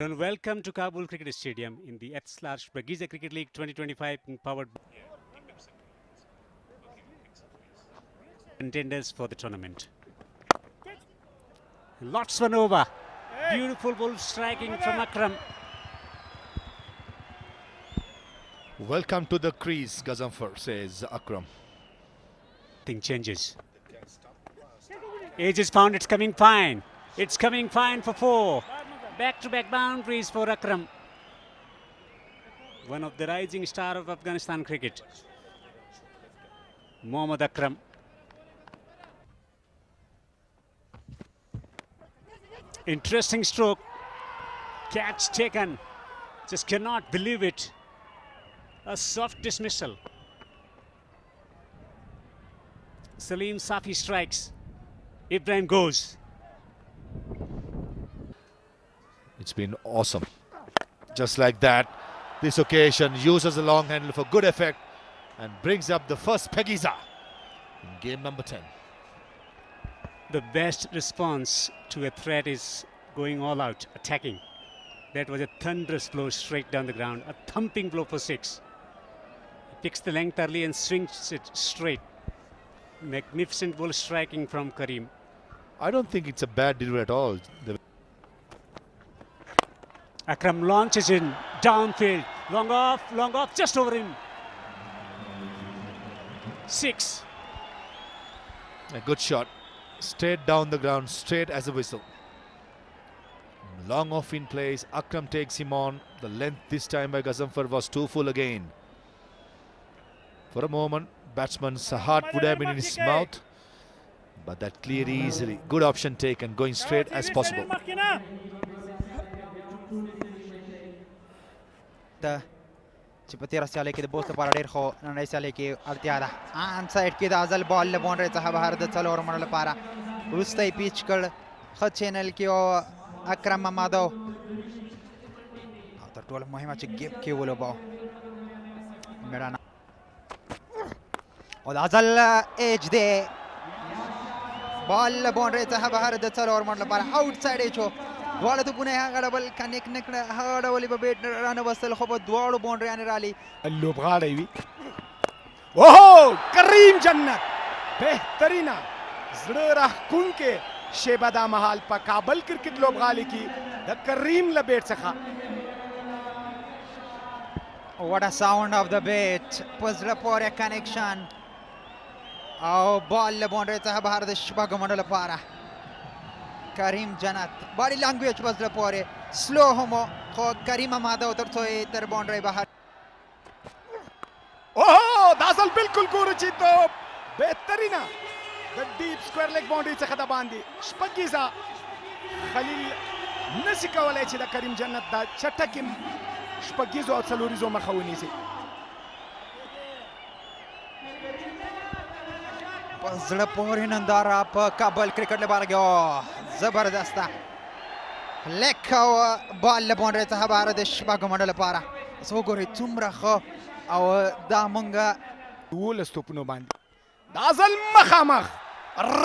And welcome to Kabul Cricket Stadium in the Eths/Bagiza Cricket League 2025 powered contenders for the tournament. Lots one over. Beautiful ball striking from Akram. Welcome to the crease, Gazanfar, says Akram. Thing changes. Age is found, it's coming fine. It's coming fine for four. Back-to-back boundaries for Akram. One of the rising star of Afghanistan cricket. Mohammad Akram. Interesting stroke. Catch taken. Just cannot believe it. A soft dismissal. Salim Safi strikes. Ibrahim goes. It's been awesome. Just like that, this occasion uses the long handle for good effect and brings up the first Pegiza in game number 10. The best response to a threat is going all out, attacking. That was a thunderous blow straight down the ground, a thumping blow for six. He picks the length early and swings it straight. Magnificent ball striking from Karim. I don't think it's a bad delivery at all. Akram launches in downfield, long off, just over him. Six. A good shot. Straight down the ground, straight as a whistle. Long off in place. Akram takes him on. The length this time by Gazanfar was too full again. For a moment, batsman's heart would have been in his mouth, but that cleared easily. Good option taken, going straight as possible. چې رساله کې د بوست لپاره ډېر خو نن رساله کې اړتیا ده ان سایډ کې د ازل بال له باونډري څخه بهر د څلور منډو لپاره وروسته یې پیچ کړ ښه چینل کې او اکرم مامادو او تر ټولو مهمه چې ګیپ کې ولوباو میرانه او د ازل ایج دی بال له باونډري څخه بهر د څلور منډو لپاره آوټ سایډ یې شو دواړه توپونه یې هغه ډول کنیکټ نه کړه هغه ډول یې به بیټ رانه وستل خو په دواړو باونډریانې رالي لوبغاړی وي اوهو کریم جنت بهترینه زړه راښکونکې شیبه دا مهال په کابل کرکټ لوبغالي کې د کریم له بیټ څخه What a sound of the bat په زړه پورې کنیکشن او بال له باونډرۍ څخه بهر د شپږو منډو لپاره کریم جنت باډي لانګویج په زړه پورې سلو هم خو کریم ماده تر څو یې تر باونډرۍ بهر اوهو دا ځل بالکل ګورو چې توپ بهترینه د ډیپ سکویر لیګ باونډري څخه د باندې شپږیزه خلیل نشي کولی چې د کریم جنت دا چټکې شپږیزو او څلوریزو مخه ونیسي په زړه پورې ننداره په کابل کرکټ لپاره کې زبردسته لیک او بال له باونډرۍ څخه بهر د شپږو منډو لپاره اوس وګورئ څومره ښه او دا مونږ 12 توپونو باندې دا ځل مخامخ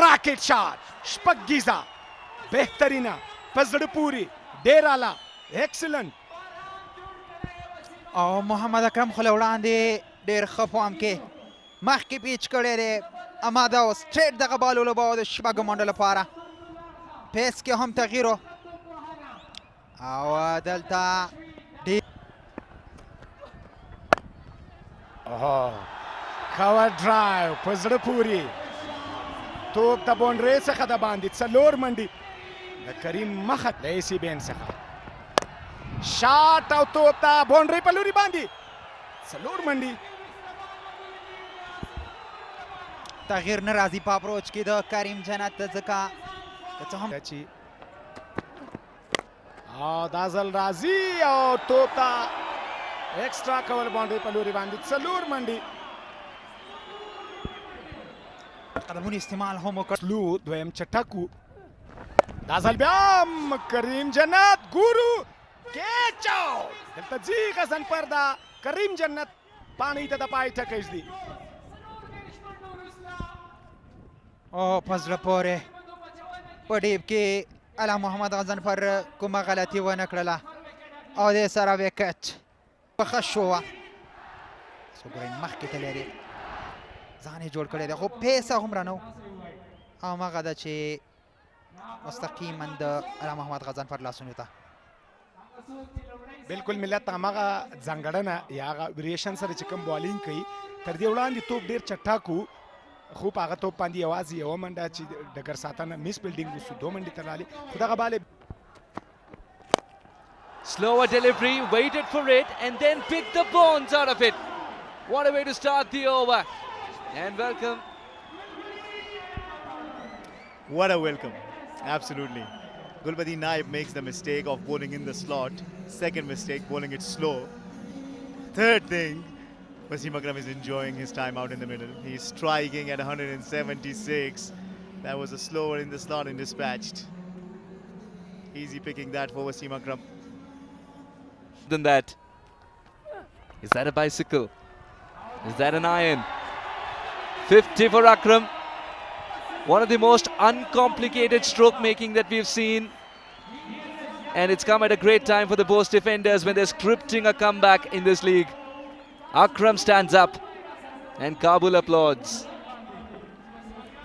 راکټ شاټ شپږیزه بهترینه په زړه پورې ډېر اعلی ایکسلنټ او محمد اکرم خو له وړاندې ډېر ښه پام کې مخکې پیچ کړی دی اماده او سټریټ دغه بال ولوباوه د شپږو منډو لپاره پیس کې هم تغییر او دلته کاور ډرایو په زړه پورې توپ د باونډرۍ څخه د باندې څلور منډې د کریم مخه د ایسي بین څخه شاټ او توپ د باونډرۍ په لوري باندې څلور منډې تغییر نه راځي په اپروچ کې د کریم جنت ځکه که څه هم دا ځل راځي او توپ ته ایکسټرا کول باونډرۍ په لوري باندې څلور منډې قدمونو استعمال هم وکړ سلو دویم چټکو دا ځل بیا هم کریم جنت ګورو کیچو دلته ځي غضنفر دا کریم جنت پاڼۍ ته د پای ټکی ږدي او په زړه پورې په ډیب کې الا محمد غضنفر کومه غلطي ونه کړله او د سره وکټ په خشوه سو ګورئ مخکې تللی دی ځان یې جوړ کړی دی خو پیسه هومره نه و هماغه ده چې مستقیما د الله محمد غضنفر لاسونو ته بالکل ملت هماغه ځانګړنه یا هغه ویریشن سره چې کوم بالینګ کوي تر دې وړاندې توپ ډېر چټک و خو په هغه توپ باندې یوازې یوه منډه چې ډګر ساتنه میس فیلډینګ وسو 2 منډې ته لاړې خو دغه بال Slower delivery, waited for it and then picked the bones out of it. What a way to start the over. And welcome. What a welcome. Absolutely. Gulbadin Naib makes the mistake of bowling in the slot. Second mistake, bowling it slow. Third thing, Wasim Akram is enjoying his time out in the middle. He's striking at 176. That was a slower in the slot and dispatched. Easy picking that for Wasim Akram. Than that. Is that a bicycle? Is that an iron? 50 for Akram. One of the most uncomplicated stroke making that we've seen. And it's come at a great time for the Bose defenders when they're scripting a comeback in this league. Akram stands up and Kabul applauds.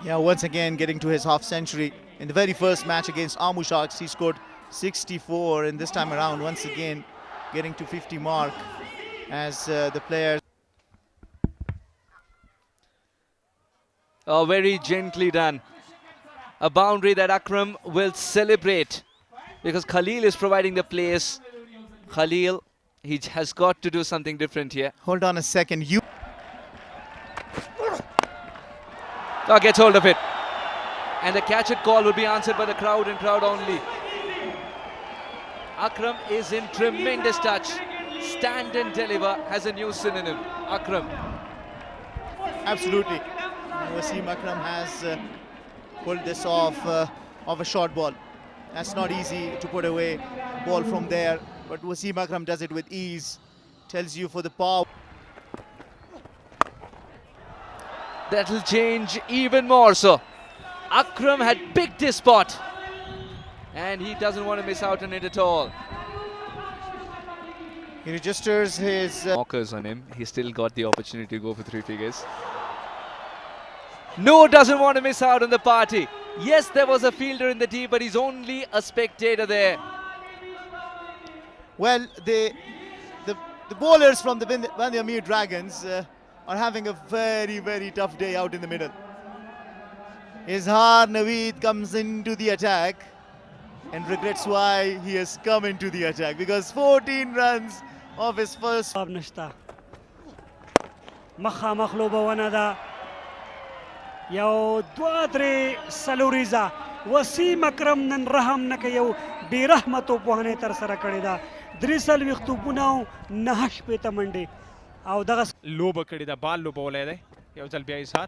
Yeah, once again getting to his half century. In the very first match against Amu Sharks, he scored 64, and this time around, once again, getting to 50 mark as the players. Oh, very gently done. A boundary that Akram will celebrate because Khalil is providing the place. Khalil, he has got to do something different here. Hold on a second. You. Oh, gets hold of it. And the catch it call will be answered by the crowd and crowd only. Akram is in tremendous touch. Stand and deliver has a new synonym. Akram. Absolutely. Wasim Akram has pulled this off of a short ball. That's not easy to put away a ball from there, but Wasim Akram does it with ease. Tells you for the power. That'll change even more so. Akram had picked his spot and he doesn't want to miss out on it at all. He registers his Knockers on him. He still got the opportunity to go for 3 figures. No, doesn't want to miss out on the party. Yes, there was a fielder in the tee, but he's only a spectator there. well, the bowlers from the Bandia Mir Dragons are having a very, very tough day out in the middle. Izhar Naveed comes into the attack and regrets why he has come into the attack, because 14 runs of his first. جواب نشته مخامخ لوبونه ده یو دوه درې څلوریزه وسیم اکرم نن رحم نه کوي یو بې رحمه توپوهنې ترسره کړې ده 3 توپونه او 9 شپېته منډې او دغه لوبه کړې ده بال لوبولی دی یو ځل بیا اظهار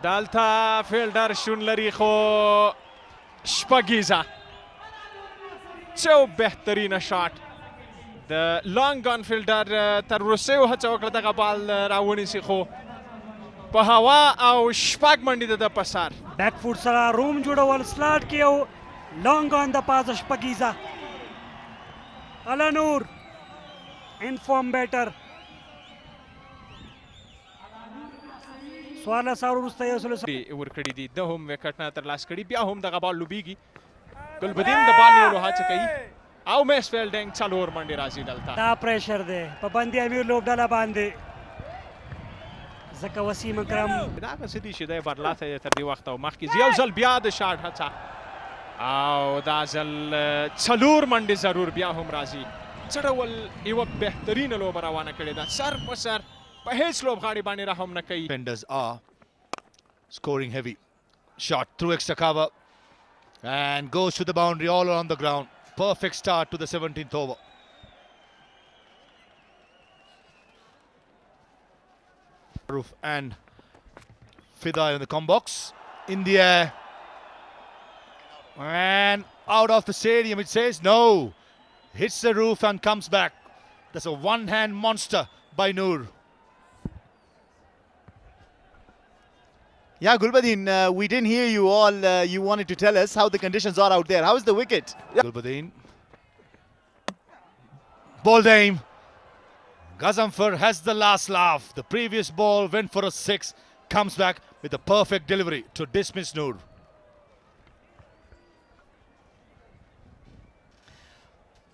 دلته فیلډر شون لري خو شپږیزه څو بهترینه شاټ د لانګ ګان فیلډر تر وروستیو هڅه وکړه دغه بال راونیسي خو په هوا او شپږ منډې د ده په سر بیک فوټ سره روم جوړول سلاټ کې یو لانګ آن د پاسه شپږیزه الا نور انفارم بیټر څوارلس اوور وروسته یو سلو ورکړي دي ده هم وکټ نه ترلاسه کړي بیا هم دغه بال لوبیږي ګلبدین د بال نیولو هڅه کوي او میس فیلډینګ 4 منډې راځي دلته دا پریشر دی په بندي امیر لوبډله باندې ځکه وسیم اکرم دا هغه څه دي چې دی برلاته یې تر دې وخته مخکې یو ځل بیا د شاټ هڅه او دا ځل 4 منډې ضرور بیا هم راځي څه ډول یوه بهترینه لوبه روانه کړې ده سر په سر په هیڅ لوبغاړي باندې رحم نه کوي. Defenders are scoring heavy. Shot through extra cover and goes to the boundary all around the ground. Perfect start to the 17th over. Roof and Fidai on the combox in the air and out of the stadium. It says no, hits the roof and comes back. That's a one-hand monster by Noor. Yeah, Gulbadin, we didn't hear you all. You wanted to tell us how the conditions are out there. How is the wicket? Gulbadin Bold aim. Gazanfar has the last laugh. The previous ball went for a 6. Comes back with a perfect delivery to dismiss Noor.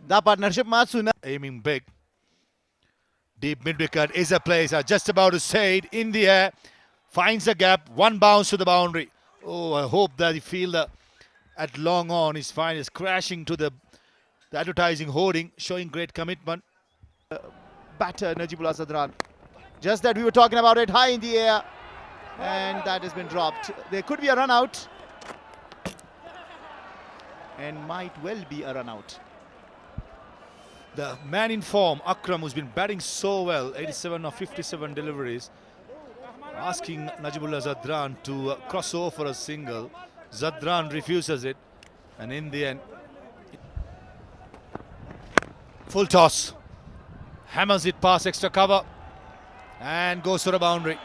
The partnership Matsuna. Aiming big. Deep mid-wicket is a place. I just about to say it. In the air. Finds a gap. One bounce to the boundary. Oh, I hope that the fielder at long on is fine. Is crashing to the advertising hoarding, showing great commitment. Batter Najibullah Zadran. Just that we were talking about it, high in the air, and that has been dropped. There could be a run out, and might well be a run out. The man in form, Akram, who's been batting so well, 87 of 57 deliveries, asking Najibullah Zadran to cross over for a single. Zadran refuses it, and in the end, full toss. Hammers it past extra cover and goes for a boundary.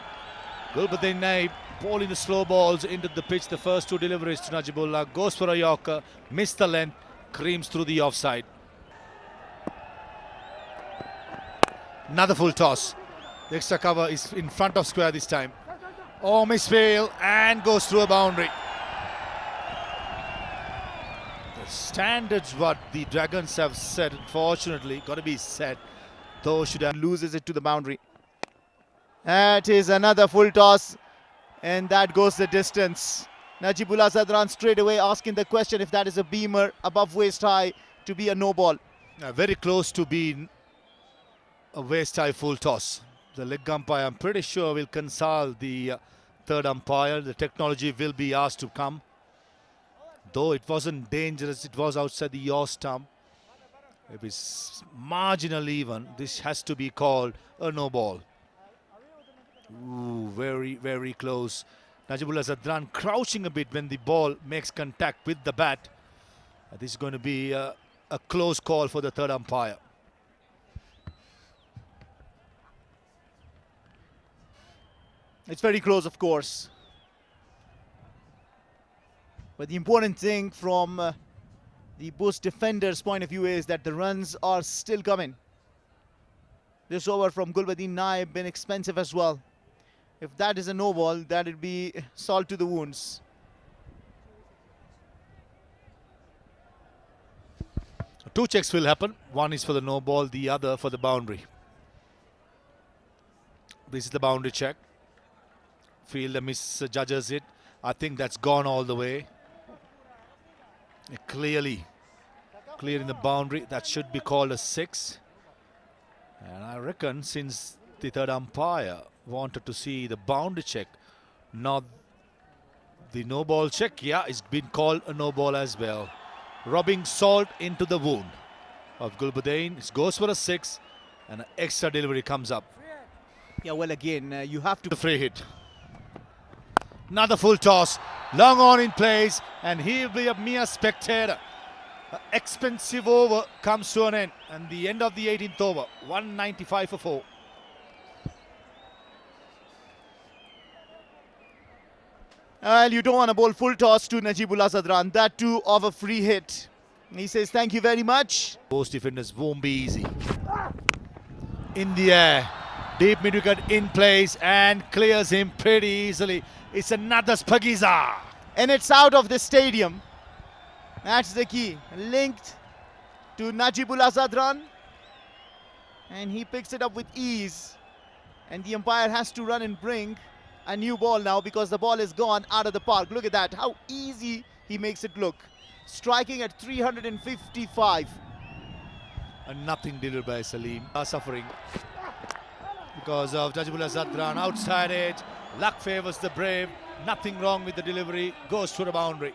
Gulbuddin Naib bowling the slow balls into the pitch. The first 2 deliveries to Najibullah. Goes for a Yorker, missed the length, creams through the offside. Another full toss. The extra cover is in front of square this time. Oh, misfield, and goes through a boundary. The standards what the Dragons have set, unfortunately, got to be set. Though should have Loses it to the boundary. That is another full toss, and that goes the distance. Najibullah Zadran straight away asking the question if that is a beamer above waist high to be a no ball. very close to being a waist high full toss. The leg umpire, I'm pretty sure, will consult the third umpire. The technology will be asked to come. Though it wasn't dangerous, it was outside the yaw stump. If it's marginal even, this has to be called a no ball. Ooh, very, very close. Najibullah Zadran crouching a bit when the ball makes contact with the bat. This is going to be a close call for the third umpire. It's very close, of course. But the important thing from the Bush defender's point of view is that the runs are still coming. This over from Gulbuddin Naib been expensive as well. If that is a no ball, that would be salt to the wounds. Two checks will happen. One is for the no ball, the other for the boundary. This is the boundary check. Fielder misjudges it. I think that's gone all the way. Clearly clearing the boundary. That should be called a 6. And I reckon since the third umpire wanted to see the boundary check, not the no ball check, yeah, it's been called a no ball as well. Rubbing salt into the wound of Gulbuddin. It goes for a 6 and an extra delivery comes up. Yeah, well, again, you have to... The free hit. Another full toss. Long on in place, and he'll be a mere spectator. An expensive over comes to an end, and the end of the 18th over. 195 for 4. Well, you don't want to bowl full toss to Najibullah Zadran. That too of a free hit. He says, thank you very much. Most defenders won't be easy. In the air. Deep mid-wicket in place and clears him pretty easily. It's another Spagiza. And it's out of the stadium. That's the key. Linked to Najibullah Zadran. And he picks it up with ease. And the umpire has to run and bring a new ball now because the ball is gone out of the park. Look at that. How easy he makes it look. Striking at 355. And nothing delivered by Salim. Suffering because of Najibullah Zadran outside edge. Luck favours the brave. Nothing wrong with the delivery. Goes to the boundary.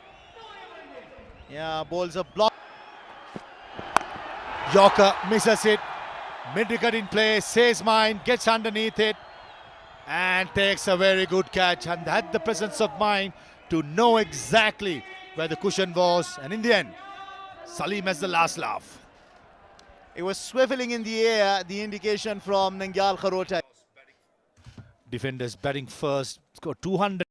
Yeah, balls are blocked. Yorker misses it. Mid-wicket in play. Says mine. Gets underneath it. And takes a very good catch. And had the presence of mind to know exactly where the cushion was. And in the end, Salim has the last laugh. It was swiveling in the air, the indication from Nangyal Kharota. Defenders batting first, scored 200.